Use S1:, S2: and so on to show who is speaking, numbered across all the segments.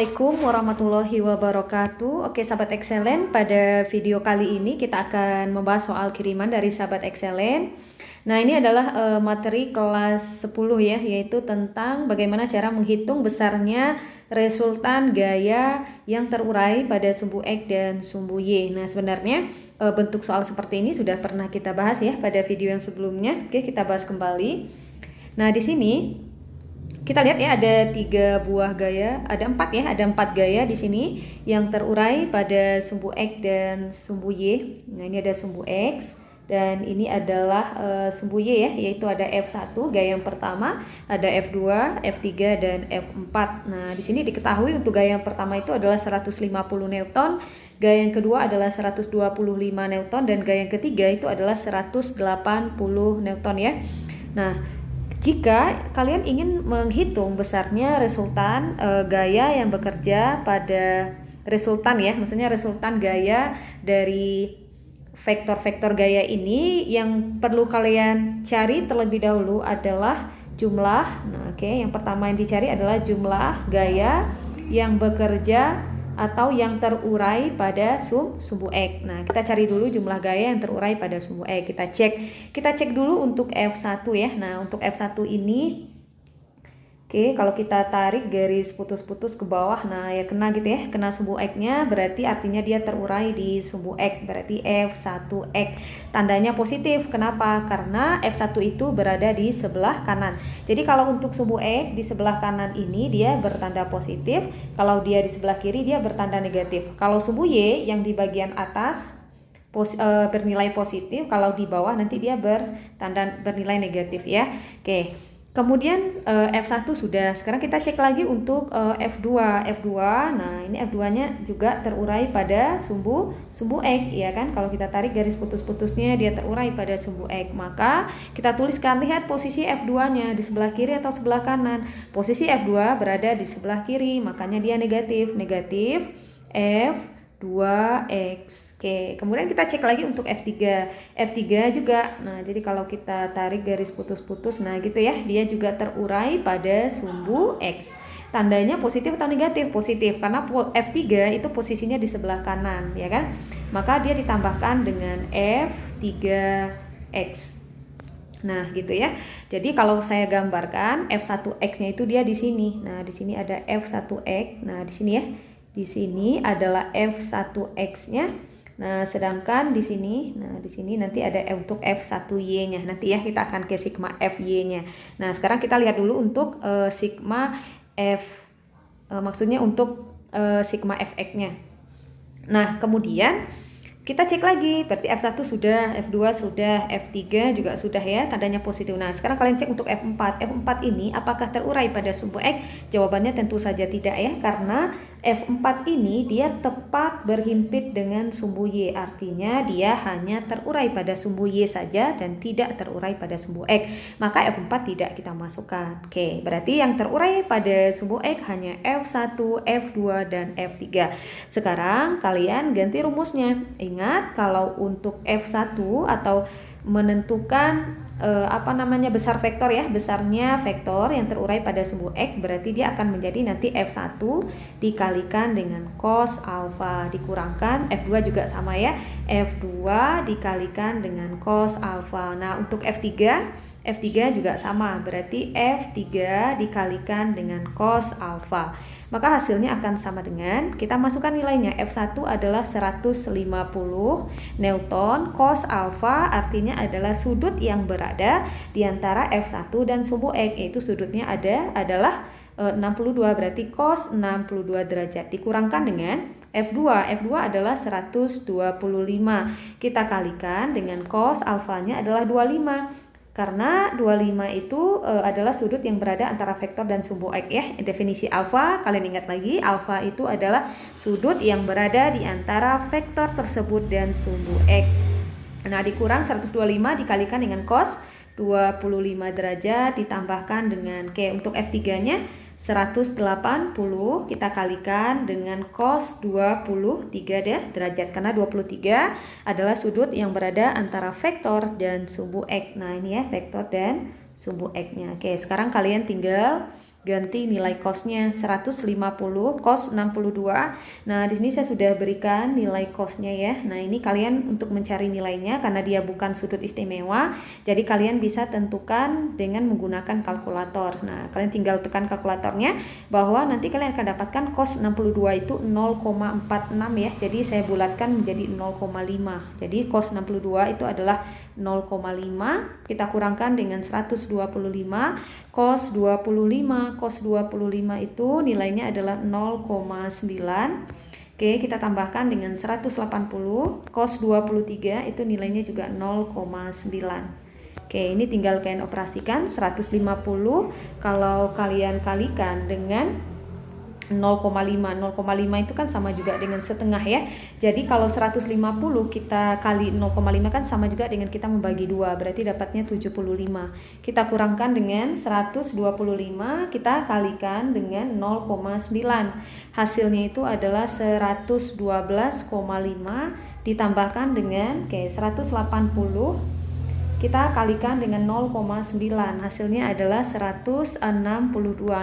S1: Assalamualaikum warahmatullahi wabarakatuh. Oke sahabat Excellent, pada video kali ini kita akan membahas soal kiriman dari sahabat Excellent. Nah ini adalah materi kelas 10 ya, yaitu tentang bagaimana cara menghitung besarnya resultan gaya yang terurai pada sumbu X dan sumbu Y. Nah sebenarnya bentuk soal seperti ini sudah pernah kita bahas ya pada video yang sebelumnya. Oke, kita bahas kembali. Nah di sini kita lihat ya, ada 3 buah gaya, ada 4 ya, ada 4 gaya di sini yang terurai pada sumbu X dan sumbu Y. Nah ini ada sumbu X dan ini adalah sumbu Y ya, yaitu ada F1 gaya yang pertama, ada F2, F3 dan F4. Nah di sini diketahui untuk gaya yang pertama itu adalah 150 Newton, gaya yang kedua adalah 125 Newton dan gaya yang ketiga itu adalah 180 Newton ya. Nah jika kalian ingin menghitung besarnya resultan gaya yang bekerja pada resultan ya, maksudnya resultan gaya dari vektor-vektor gaya ini, yang perlu kalian cari terlebih dahulu adalah jumlah. Nah, yang pertama yang dicari adalah jumlah gaya yang bekerja atau yang terurai pada sumbu X. Nah, kita cari dulu jumlah gaya yang terurai pada sumbu X. Kita cek dulu untuk F1 ya. Nah, untuk F1 ini kalau kita tarik garis putus-putus ke bawah, nah ya kena gitu ya, kena sumbu X-nya, berarti artinya dia terurai di sumbu X, berarti F1X. Tandanya positif, kenapa? Karena F1 itu berada di sebelah kanan. Jadi kalau untuk sumbu X di sebelah kanan ini dia bertanda positif, kalau dia di sebelah kiri dia bertanda negatif. Kalau sumbu Y yang di bagian atas bernilai positif, kalau di bawah nanti dia bernilai negatif ya. Kemudian F1 sudah. Sekarang kita cek lagi untuk F2. Nah, ini F2-nya juga terurai pada sumbu X ya kan? Kalau kita tarik garis putus-putusnya dia terurai pada sumbu X. Maka kita tuliskan, lihat posisi F2-nya di sebelah kiri atau sebelah kanan. Posisi F2 berada di sebelah kiri, makanya dia negatif. Negatif F2X. Kemudian kita cek lagi untuk F3 juga. Nah, jadi kalau kita tarik garis putus-putus, nah gitu ya, dia juga terurai pada sumbu X. Tandanya positif atau negatif? Positif, karena F3 itu posisinya di sebelah kanan, ya kan? Maka dia ditambahkan dengan F3X. Nah, gitu ya. Jadi kalau saya gambarkan F1X-nya itu dia di sini. Nah, di sini ada F1X. Nah, di sini ya. Di sini adalah F1X-nya. Nah, sedangkan di sini nanti ada untuk F1Y-nya. Nanti ya kita akan ke sigma FY-nya. Nah, sekarang kita lihat dulu untuk sigma F, maksudnya untuk sigma Fx-nya. Nah, kemudian kita cek lagi, berarti F1 sudah, F2 sudah, F3 juga sudah ya, tandanya positif. Nah, sekarang kalian cek untuk F4. F4 ini apakah terurai pada sumbu X? Jawabannya tentu saja tidak ya, karena F4 ini dia tepat berhimpit dengan sumbu Y. Artinya dia hanya terurai pada sumbu Y saja dan tidak terurai pada sumbu X. Maka F4 tidak kita masukkan. Berarti yang terurai pada sumbu X hanya F1, F2, dan F3. Sekarang kalian ganti rumusnya. Ingat, kalau untuk F1 atau menentukan besar vektor ya, besarnya vektor yang terurai pada sumbu X, berarti dia akan menjadi nanti F1 dikalikan dengan cos alfa dikurangkan F2 juga sama ya, F2 dikalikan dengan cos alfa. Nah, untuk F3 juga sama, berarti F3 dikalikan dengan cos alfa. Maka hasilnya akan sama dengan, kita masukkan nilainya, F1 adalah 150 Newton, cos alfa artinya adalah sudut yang berada di antara F1 dan sumbu X, yaitu sudutnya adalah 62, berarti cos 62 derajat dikurangkan dengan F2 adalah 125, kita kalikan dengan cos alfanya adalah 25. Karena 25 itu adalah sudut yang berada antara vektor dan sumbu X ya. Definisi alfa, kalian ingat lagi, alfa itu adalah sudut yang berada di antara vektor tersebut dan sumbu X. Nah, dikurang 125 dikalikan dengan cos 25 derajat ditambahkan dengan untuk F3-nya 180 kita kalikan dengan cos 23 derajat, karena 23 adalah sudut yang berada antara vektor dan sumbu X. Nah, ini ya vektor dan sumbu X-nya. Sekarang kalian tinggal ganti nilai cosnya 150, cos 62. Nah, di sini saya sudah berikan nilai cosnya ya. Nah, ini kalian untuk mencari nilainya karena dia bukan sudut istimewa, jadi kalian bisa tentukan dengan menggunakan kalkulator. Nah, kalian tinggal tekan kalkulatornya bahwa nanti kalian akan dapatkan cos 62 itu 0,46 ya. Jadi saya bulatkan menjadi 0,5. Jadi cos 62 itu adalah 0,5, kita kurangkan dengan 125, cos 25 itu nilainya adalah 0,9. Oke, kita tambahkan dengan 180, cos 23 itu nilainya juga 0,9. Oke, ini tinggal kalian operasikan 150 kalau kalian kalikan dengan 0,5 itu kan sama juga dengan setengah ya. Jadi kalau 150 kita kali 0,5 kan sama juga dengan kita membagi 2, berarti dapatnya 75. Kita kurangkan dengan 125, kita kalikan dengan 0,9. Hasilnya itu adalah 112,5 ditambahkan dengan 180, kita kalikan dengan 0,9, hasilnya adalah 162.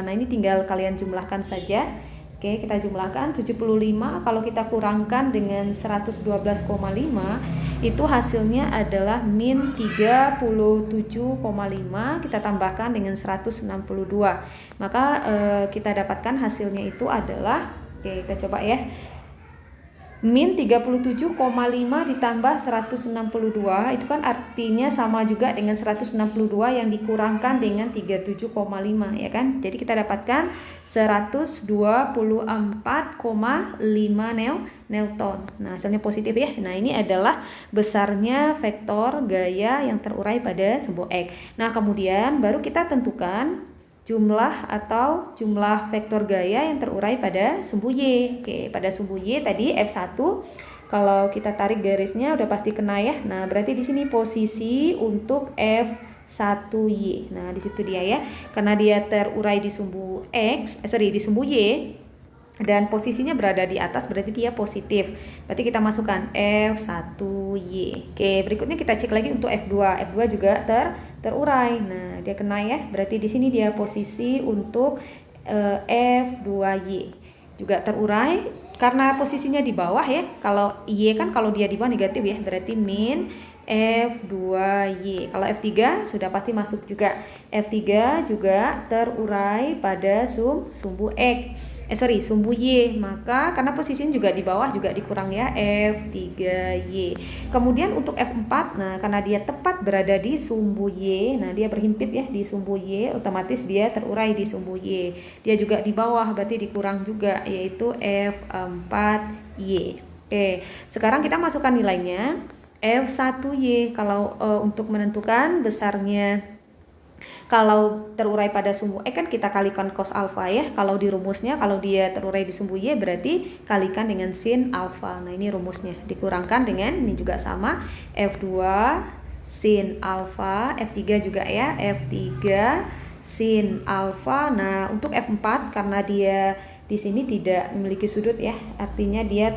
S1: Nah, ini tinggal kalian jumlahkan saja. Oke, kita jumlahkan 75 kalau kita kurangkan dengan 112,5 itu hasilnya adalah min 37,5, kita tambahkan dengan 162. Maka kita dapatkan hasilnya itu adalah, oke, kita coba ya. Min 37,5 ditambah 162 itu kan artinya sama juga dengan 162 yang dikurangkan dengan 37,5 ya kan. Jadi kita dapatkan 124,5 Newton. Nah, hasilnya positif ya. Nah, ini adalah besarnya vektor gaya yang terurai pada sumbu X. Nah, kemudian baru kita tentukan jumlah atau jumlah vektor gaya yang terurai pada sumbu Y. Oke, pada sumbu Y tadi F1 kalau kita tarik garisnya udah pasti kena ya. Nah, berarti di sini posisi untuk F1Y. Nah, di situ dia ya. Karena dia terurai di sumbu di sumbu Y dan posisinya berada di atas, berarti dia positif. Berarti kita masukkan F1Y. Oke, berikutnya kita cek lagi untuk F2. F2 juga terurai. Nah, dia kena ya. Berarti di sini dia posisi untuk F2Y juga terurai karena posisinya di bawah ya. Kalau Y kan kalau dia di bawah negatif ya, berarti min F2Y. Kalau F3 sudah pasti masuk juga. F3 juga terurai pada sumbu sumbu Y. Maka karena posisinya juga di bawah juga dikurang ya, F3Y. Kemudian untuk F4, nah karena dia tepat berada di sumbu Y, nah dia berhimpit ya di sumbu Y, otomatis dia terurai di sumbu Y. Dia juga di bawah, berarti dikurang juga, yaitu F4Y. Oke, sekarang kita masukkan nilainya. F1Y kalau untuk menentukan besarnya, kalau terurai pada sumbu X kan kita kalikan cos alfa ya. Kalau di rumusnya, kalau dia terurai di sumbu Y berarti kalikan dengan sin alfa. Nah, ini rumusnya. Dikurangkan dengan, ini juga sama, F2 sin alfa, F3 juga ya, F3 sin alfa. Nah, untuk F4 karena dia di sini tidak memiliki sudut ya, artinya dia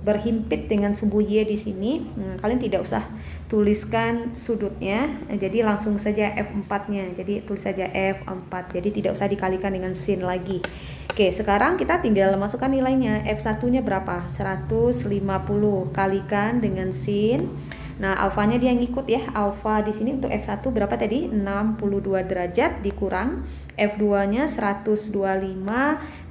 S1: berhimpit dengan sumbu Y di sini. Nah, kalian tidak usah tuliskan sudutnya, jadi langsung saja F4-nya. Jadi tulis saja F4. Jadi tidak usah dikalikan dengan sin lagi. Oke, sekarang kita tinggal masukkan nilainya. F1-nya berapa? 150 kalikan dengan sin. Nah, alfanya dia ngikut ya. Alfa di sini untuk F1 berapa tadi? 62 derajat dikurang F2-nya 125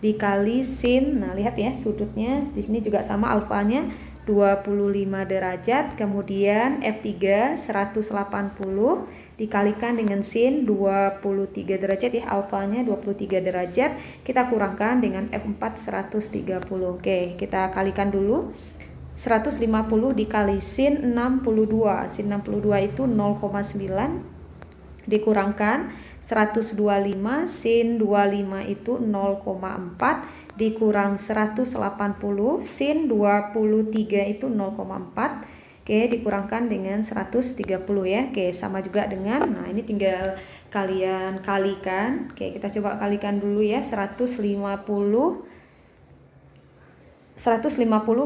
S1: dikali sin. Nah, lihat ya sudutnya di sini juga sama, alfanya 25 derajat. Kemudian F3 180 dikalikan dengan sin 23 derajat ya, alfanya 23 derajat. Kita kurangkan dengan F4 130. Oke, kita kalikan dulu. 150 dikali sin 62. Sin 62 itu 0,9 dikurangkan 125, sin 25 itu 0,4 dikurang 180, sin 23 itu 0,4. Oke, dikurangkan dengan 130 ya. Oke, sama juga dengan, nah ini tinggal kalian kalikan. Oke, kita coba kalikan dulu ya. 150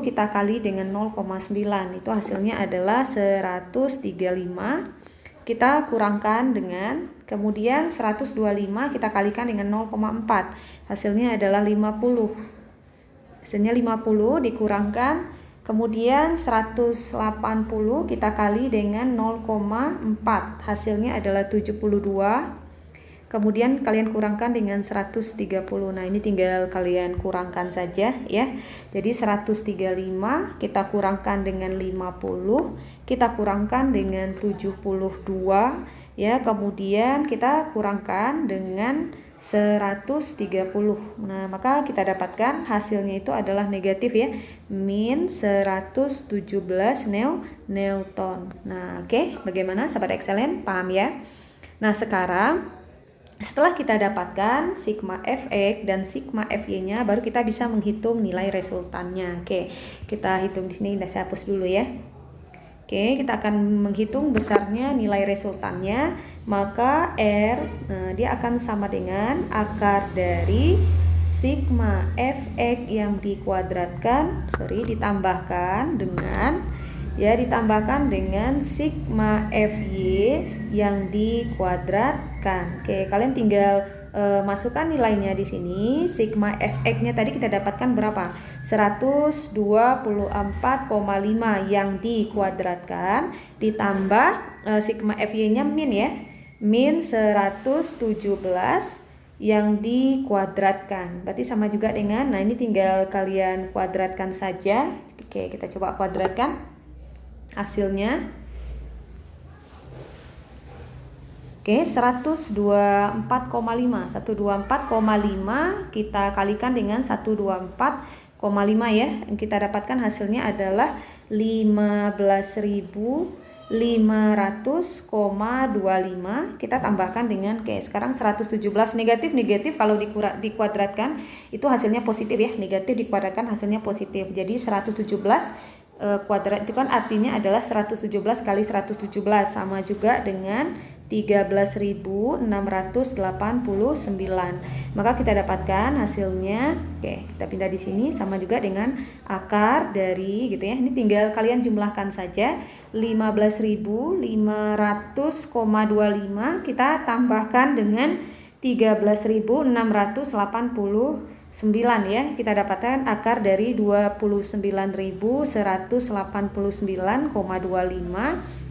S1: kita kali dengan 0,9 itu hasilnya adalah 135. kita kurangkan dengan, kemudian 125 kita kalikan dengan 0,4. Hasilnya adalah 50. Hasilnya 50 dikurangkan, kemudian 180 kita kali dengan 0,4. Hasilnya adalah 72. Kemudian kalian kurangkan dengan 130. Nah, ini tinggal kalian kurangkan saja ya. Jadi 135 kita kurangkan dengan 50, kita kurangkan dengan 72 ya. Kemudian kita kurangkan dengan 130. Nah, maka kita dapatkan hasilnya itu adalah negatif ya. Min 117 Newton. Nah, oke. Bagaimana sahabat excellent? Paham ya? Nah, sekarang setelah kita dapatkan sigma Fx dan sigma Fy-nya, baru kita bisa menghitung nilai resultannya. Oke, kita hitung di sini. Saya hapus dulu ya. Oke, kita akan menghitung besarnya nilai resultannya. Maka R, dia akan sama dengan akar dari sigma Fx yang dikuadratkan, ditambahkan dengan sigma Fy yang dikuadratkan. Oke, kalian tinggal masukkan nilainya di sini. Sigma Fx-nya tadi kita dapatkan berapa? 124,5 yang dikuadratkan ditambah sigma Fy-nya min ya. Min 117 yang dikuadratkan. Berarti sama juga dengan, nah ini tinggal kalian kuadratkan saja. Oke, kita coba kuadratkan hasilnya. Oke, 124,5 kita kalikan dengan 124,5 ya. Yang kita dapatkan hasilnya adalah 15.500,25. Kita tambahkan dengan sekarang 117. Negatif kalau dikuadratkan itu hasilnya positif ya. Negatif dikuadratkan hasilnya positif. Jadi 117 kuadrat itu kan artinya adalah 117 kali 117 sama juga dengan 13.689. Maka kita dapatkan hasilnya. Oke, kita pindah di sini sama juga dengan akar dari gitu ya. Ini tinggal kalian jumlahkan saja. 15.500,25 kita tambahkan dengan 13.689 ya, kita dapatkan akar dari 29.189,25.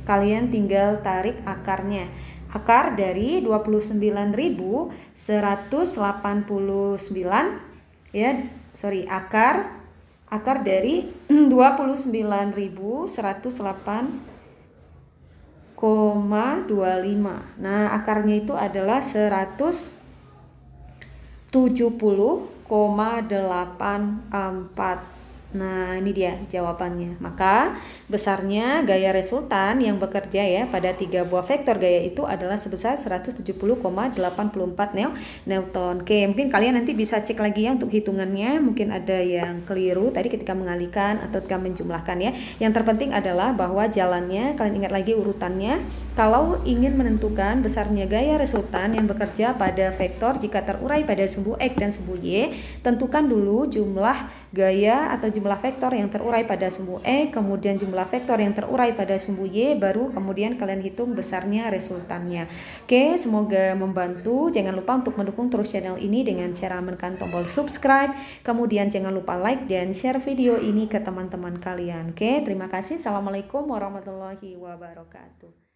S1: Kalian tinggal tarik akarnya. Akar dari 29.189 ya, akar dari 29.108,25. Nah, akarnya itu adalah 170,84. Nah, ini dia jawabannya. Maka besarnya gaya resultan yang bekerja ya pada 3 buah vektor gaya itu adalah sebesar 170,84 Newton. Oke, mungkin kalian nanti bisa cek lagi ya untuk hitungannya. Mungkin ada yang keliru tadi ketika mengalihkan atau ketika menjumlahkan ya. Yang terpenting adalah bahwa jalannya, kalian ingat lagi urutannya. Kalau ingin menentukan besarnya gaya resultan yang bekerja pada vektor jika terurai pada sumbu X dan sumbu Y, tentukan dulu jumlah gaya atau jumlah vektor yang terurai pada sumbu X, kemudian jumlah vektor yang terurai pada sumbu Y, baru kemudian kalian hitung besarnya resultannya. Oke, semoga membantu. Jangan lupa untuk mendukung terus channel ini dengan cara menekan tombol subscribe, kemudian jangan lupa like dan share video ini ke teman-teman kalian. Oke, terima kasih. Assalamualaikum warahmatullahi wabarakatuh.